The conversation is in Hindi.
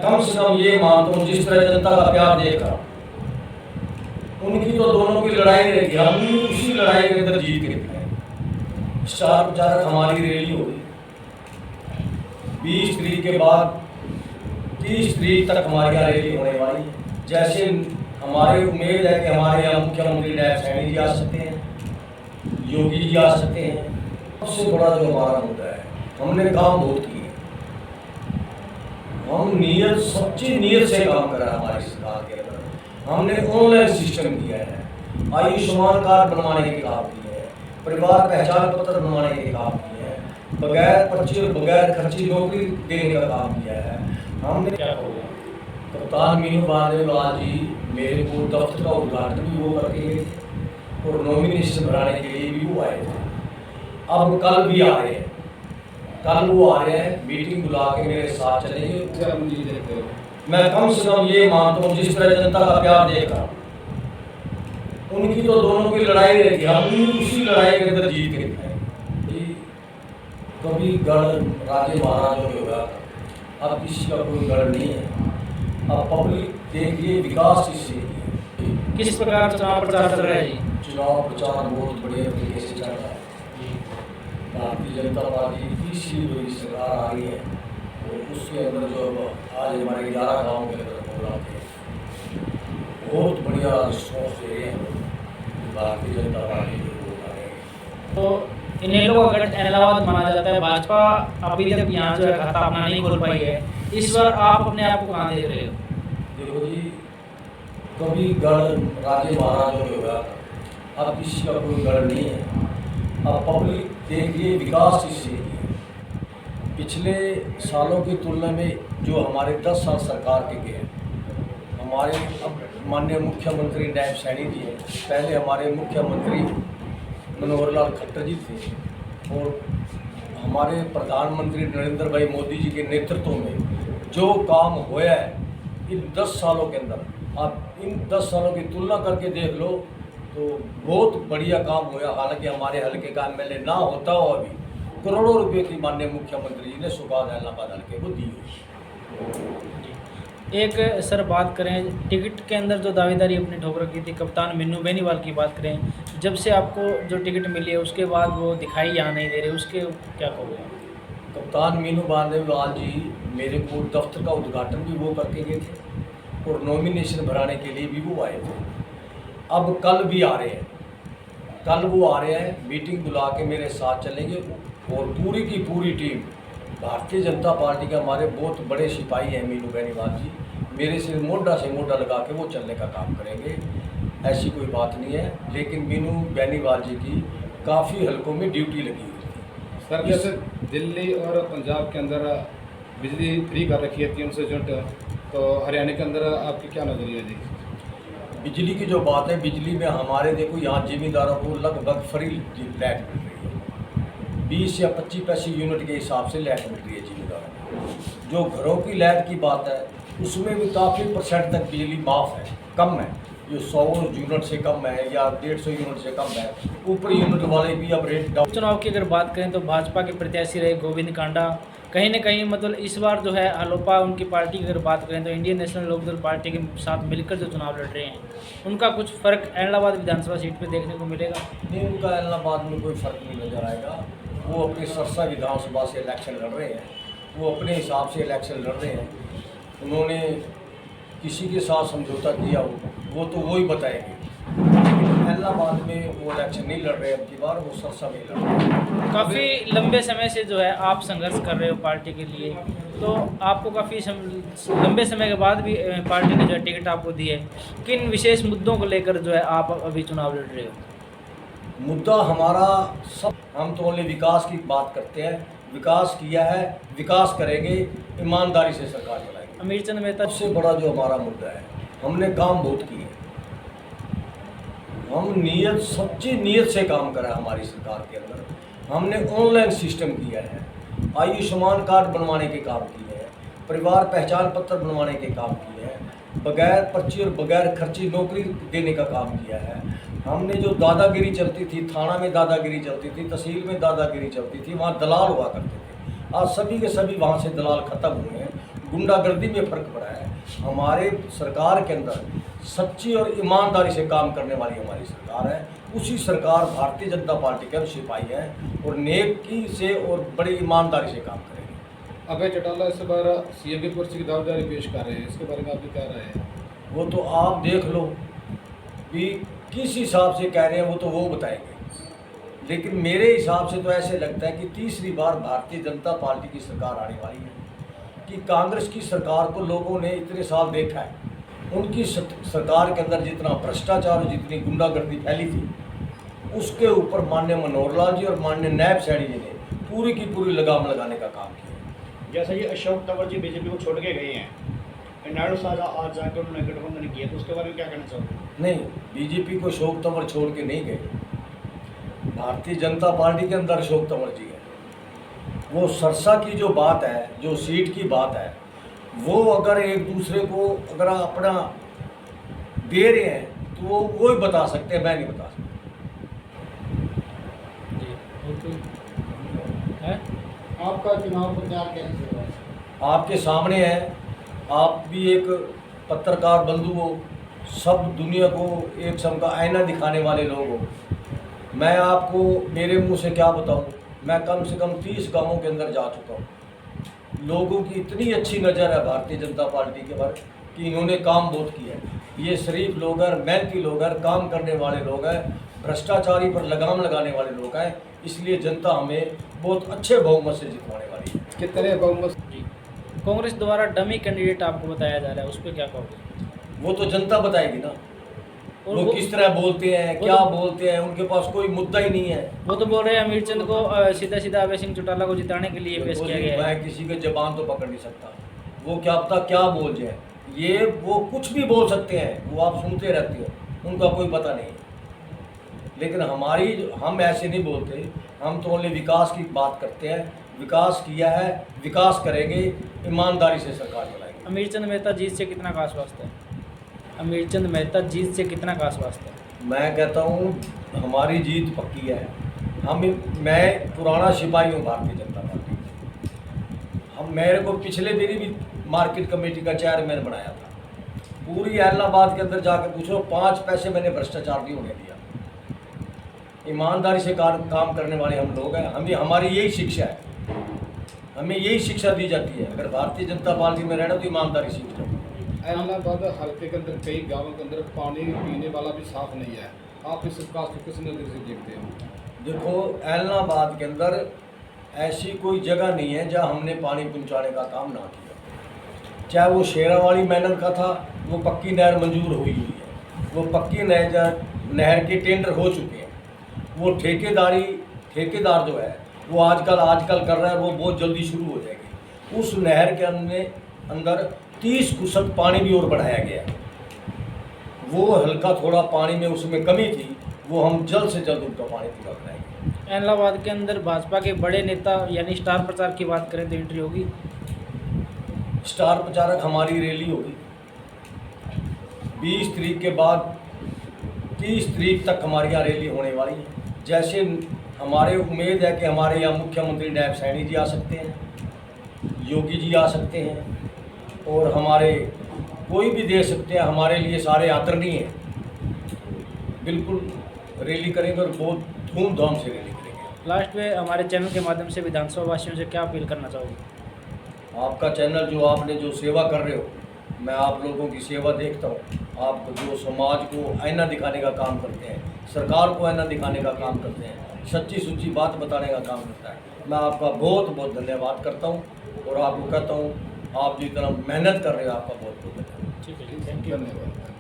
कम से कम ये मानता हूँ जिस तरह जनता का प्यार देख रहा उनकी तो दोनों की लड़ाई रहेगी, हम भी उसी लड़ाई के अंदर जीत के दिखाएंगे। स्टार प्रचारक हमारी रैली होगी 20 तारीख के बाद 30 तारीख तक हमारे यहाँ रैली होने वाली है। जैसे हमारी उम्मीद है कि हमारे यहाँ मुख्यमंत्री नायब सैनी जी आ सकते हैं, योगी जी आ सकते हैं। सबसे बड़ा जो हमारा मुद्दा है, हमने काम बहुत किए, हम नीयत सच्ची नीयत से काम करा हमारी सरकार के अंदर। हमने ऑनलाइन सिस्टम किया है, आयुष्मान कार्ड बनवाने के काम किए हैं, परिवार पहचान पत्र बनवाने के काम किए हैं, बगैर पर्ची और बगैर खर्ची नौकरी देने का काम किया है। हमने क्या किया, कप्तान मीनू बांदेवाल जी मेरे को दफ्तर का उद्घाटन भी वो करके गए थे और नॉमिनेशन भराने के लिए भी वो आए थे। अब कल भी आ रहे हैं, कल वो आ रहे हैं, मीटिंग बुला के मेरे साथ चलेंगे। मैं कम से कम ये मानता हूँ जिस तरह जनता का प्यार देख रहा उनकी तो दोनों की लड़ाई रहेगी, हम भी उसी लड़ाई के अंदर जीत के दिखाएंगे। कभी गढ़ राजे महाराजों के होगा, अब किसी का कोई गढ़ नहीं है। अब पब्लिक देखिए विकास किससे किस प्रकार चुनाव प्रचार चल रहा है जी? चुनाव प्रचार बहुत बढ़िया तरीके से चल रहा है। भारतीय जनता पार्टी की तीसरी बड़ी सरकार आ रही है और उसके अंदर जो आज हमारे 11 गाँव के अंदर प्रोग्राम थे, बहुत बढ़िया रिस्पॉन्स दे रहे हैं भारतीय जनता पार्टी के लोग आ रहे हैं। तो इनेलो का गढ़ इलाहाबाद माना जाता है। भाजपा अभी तक यहाँ जो है खाता अपना नहीं खोल पाई है। इस बार आप अपने आप को कहाँ देख रहे हो? देखो जी, कभी गढ़ राजे महाराजों के होगा, अब किसी का कोई गढ़ नहीं है। अब पब्लिक देखिए विकास किससे है। पिछले सालों की तुलना में जो हमारे 10 साल सरकार के गए, हमारे अब माननीय मुख्यमंत्री नायब सैनी जी हैं, पहले हमारे मुख्यमंत्री मनोहर लाल खट्टर जी थे और हमारे प्रधानमंत्री नरेंद्र भाई मोदी जी के नेतृत्व में जो काम हुआ है इन 10 सालों के अंदर, आप इन 10 सालों की तुलना करके देख लो तो बहुत बढ़िया काम हुआ। हालांकि हमारे हल्के का एमएलए ना होता हो, अभी करोड़ों रुपए की माननीय मुख्यमंत्री जी ने सुखाद इलाहाबाद हल्के को दी हुई। एक सर बात करें टिकट के अंदर जो दावेदारी अपनी ठोकर की थी, कप्तान मीनू बेनीवाल की बात करें, जब से आपको जो टिकट मिली है उसके बाद वो दिखाई यहाँ नहीं दे रहे, उसके क्या कहोगे? कप्तान मीनू बांदेवाल जी मेरे को दफ्तर का उद्घाटन भी वो करके गए थे और नॉमिनेशन भराने के लिए भी वो आए थे। अब कल भी आ रहे हैं, कल वो आ रहे हैं, मीटिंग बुला के मेरे साथ चलेंगे और पूरी की पूरी टीम भारतीय जनता पार्टी के हमारे बहुत बड़े सिपाही हैं मीनू बेनीवाल जी, मेरे से मोढा लगा के वो चलने का काम करेंगे। ऐसी कोई बात नहीं है, लेकिन मीनू बेनीवाल जी की काफ़ी हलकों में ड्यूटी लगी हुई है। सर जैसे दिल्ली और पंजाब के अंदर बिजली फ्री कर रखी है 300 यूनिट, तो हरियाणा के अंदर आपकी क्या नज़रिया है जी? बिजली की जो बात है, बिजली में हमारे देखो यहाँ जिम्मेदारों को लगभग फ्री लाइट मिल रही है, 20 या 25 पैसे यूनिट के हिसाब से लाइट मिल रही है जिम्मेदारों को। जो घरों की लाइट की बात है उसमें भी काफ़ी % तक बिजली माफ़ है, कम है, जो 100 यूनिट से कम है या 150 यूनिट से कम है, ऊपर यूनिट वाले भी अब रेट डाउन। चुनाव की अगर बात करें तो भाजपा के प्रत्याशी रहे गोविंद कांडा, कहीं ना कहीं मतलब इस बार जो है अलोपा उनकी पार्टी की अगर बात करें तो इंडियन नेशनल लोकदल पार्टी के साथ मिलकर जो चुनाव लड़ रहे हैं, उनका कुछ फ़र्क इलाहाबाद विधानसभा सीट पे देखने को मिलेगा? नहीं, उनका इलाहाबाद में कोई फ़र्क नहीं नज़र आएगा। वो अपनी सरसा विधानसभा से इलेक्शन लड़ रहे हैं, वो अपने हिसाब से इलेक्शन लड़ रहे हैं। उन्होंने किसी के साथ समझौता किया हो वो तो वो ही बताएंगे। इलाहाबाद में वो इलेक्शन नहीं लड़ रहे, अब की बार वो सरसा में लड़ रहे हैं। काफ़ी लंबे समय से जो है आप संघर्ष कर रहे हो पार्टी के लिए, तो आपको काफ़ी लंबे समय के बाद भी पार्टी ने जो है टिकट आपको दी है, किन विशेष मुद्दों को लेकर जो है आप अभी चुनाव लड़ रहे हो? मुद्दा हमारा सब, हम तो ओनली विकास की बात करते हैं, विकास किया है, विकास करेंगे, ईमानदारी से सरकार चलाएंगे। अमीर चंद मेहता सबसे बड़ा जो हमारा मुद्दा है, हमने काम बहुत किए, हम नीयत सच्ची नीयत से काम करा हमारी सरकार के अंदर। हमने ऑनलाइन सिस्टम किया है, आयुष्मान कार्ड बनवाने के काम किए हैं, परिवार पहचान पत्र बनवाने के काम किए हैं, बगैर पर्ची और बगैर खर्ची नौकरी देने का काम किया है। हमने जो दादागिरी चलती थी, थाना में दादागिरी चलती थी, तहसील में दादागिरी चलती थी, वहाँ दलाल हुआ करते थे, आज सभी के सभी वहाँ से दलाल खत्म हुए हैं। गुंडागर्दी में फ़र्क पड़ा है। हमारे सरकार के अंदर सच्ची और ईमानदारी से काम करने वाली हमारी सरकार है। उसी सरकार भारतीय जनता पार्टी के सिपाही है और नेकी से और बड़ी ईमानदारी से काम करेंगे। अभय चौटाला इस बार सीएम की कुर्सी की दावेदारी पेश कर रहे हैं, इसके बारे में आपकी क्या राय है? वो तो आप देख लो कि किस हिसाब से कह रहे हैं, वो बताएंगे। लेकिन मेरे हिसाब से तो ऐसे लगता है कि तीसरी बार भारतीय जनता पार्टी की सरकार आने वाली है। कि कांग्रेस की सरकार को लोगों ने इतने साल देखा है, उनकी सरकार के अंदर जितना भ्रष्टाचार और जितनी गुंडागर्दी फैली थी, उसके ऊपर माननीय मनोहर लाल जी और माननीय नायब सैनी जी ने पूरी की पूरी लगाम लगाने का काम किया। जैसा कि अशोक तंवर जी बीजेपी को छोड़ के गए हैं, नायडू साहब आज जाकर उन्होंने गठबंधन किया, तो उसके बारे में क्या कहना चाहोगे? नहीं, बीजेपी को अशोक तंवर छोड़ के नहीं गए। भारतीय जनता पार्टी के अंदर अशोक तंवर जी है। वो सरसा की जो बात है, जो सीट की बात है, वो अगर एक दूसरे को अगर अपना दे रहे हैं तो वो ही बता सकते हैं, मैं नहीं बता सकता। है आपका चुनाव प्रचार कैसे हुआ? आपके सामने है, आप भी एक पत्रकार बंधु हो, सब दुनिया को एक सम का आईना दिखाने वाले लोग हो। मैं आपको मेरे मुंह से क्या बताऊं, मैं कम से कम 30 गांवों के अंदर जा चुका हूं। लोगों की इतनी अच्छी नज़र है भारतीय जनता पार्टी के पर कि इन्होंने काम बहुत किया है। ये शरीफ लोग हैं, मेहनती लोग हैं, काम करने वाले लोग हैं, भ्रष्टाचारी पर लगाम लगाने वाले लोग हैं। इसलिए जनता हमें बहुत अच्छे बहुमत से जितवाने वाली है। कितने बहुमत? जी, कांग्रेस द्वारा डमी कैंडिडेट आपको बताया जा रहा है, उस पर क्या कहोगे? वो तो जनता बताएगी ना, और वो किस तरह बोलते हैं, वो क्या तो- बोलते हैं, उनके पास कोई मुद्दा ही नहीं है। वो तो बोल रहे हैं अमीर चंद को सीधा सीधा अभय सिंह चौटाला को जिताने के लिए पेश देखो किया जी, गया है। मैं किसी के जबान तो पकड़ नहीं सकता, वो क्या पता क्या बोल जाए। ये वो कुछ भी बोल सकते हैं, वो आप सुनते रहते हो, उनका कोई पता नहीं है। लेकिन हम ऐसे नहीं बोलते, हम तो ओनली विकास की बात करते हैं। विकास किया है, विकास करेंगे, ईमानदारी से सरकार चलाएंगे। अमीर चंद मेहता जीत से कितना का आश्वस्त है? अमीर चंद मेहता जीत से कितना का आश्वस्त है? मैं कहता हूँ हमारी जीत पक्की है। मैं पुराना सिपाही हूँ भारतीय जनता पार्टी का। मेरे को पिछले दिनी भी मार्केट कमेटी का चेयरमैन बनाया था। पूरी इलाहाबाद के अंदर जाकर पूछो, 5 पैसे मैंने भ्रष्टाचार नहीं होने दिया। ईमानदारी से काम करने वाले हम लोग हैं। हमारी यही शिक्षा है, हमें यही शिक्षा दी जाती है। अगर भारतीय जनता पार्टी में रहना तो ईमानदारी सीख जाओ। इलाहाबाद हल्के के अंदर कई गांवों के अंदर पानी पीने वाला भी साफ नहीं है, आप इस विकास को किस नजर से देखते हो? देखो, इलाहाबाद के अंदर ऐसी कोई जगह नहीं है जहां हमने पानी पहुंचाने का काम ना किया। चाहे वो शेरावाली मैनर का था, वो पक्की नहर मंजूर हुई है, वो पक्की नहर के टेंडर हो चुके हैं। वो ठेकेदार जो है वो आजकल कर रहा है, वो बहुत जल्दी शुरू हो जाएगी। उस नहर के अंदर 30 क्यूसेक पानी भी और बढ़ाया गया। वो हल्का थोड़ा पानी में उसमें कमी थी, वो हम जल्द से जल्द उनका पानी पूरा कराएंगे। इलाहाबाद के अंदर भाजपा के बड़े नेता यानी स्टार प्रचारक की बात करें तो एंट्री होगी। स्टार प्रचारक हमारी रैली होगी 20 तारीख के बाद 30 तारीख तक हमारी यहाँ रैली होने वाली है। जैसे हमारे उम्मीद है कि हमारे यहाँ मुख्यमंत्री नायब सैनी जी आ सकते हैं, योगी जी आ सकते हैं, और हमारे कोई भी दे सकते हैं। हमारे लिए सारे आदरणीय हैं। बिल्कुल रैली करेंगे और बहुत धूमधाम से रैली करेंगे। लास्ट में हमारे चैनल के माध्यम से विधानसभा वासियों से क्या अपील करना चाहोगे? आपका चैनल जो आपने जो सेवा कर रहे हो, मैं आप लोगों की सेवा देखता हूँ। आप जो समाज को आईना दिखाने का काम करते हैं, सरकार को आईना दिखाने का काम करते हैं, सच्ची सुच्ची बात बताने का काम करता है। मैं आपका बहुत बहुत धन्यवाद करता हूँ और आपको कहता हूँ, आप जितना मेहनत कर रहे हो आपका बहुत बहुत धन्यवाद। ठीक है, थैंक यू। धन्यवाद।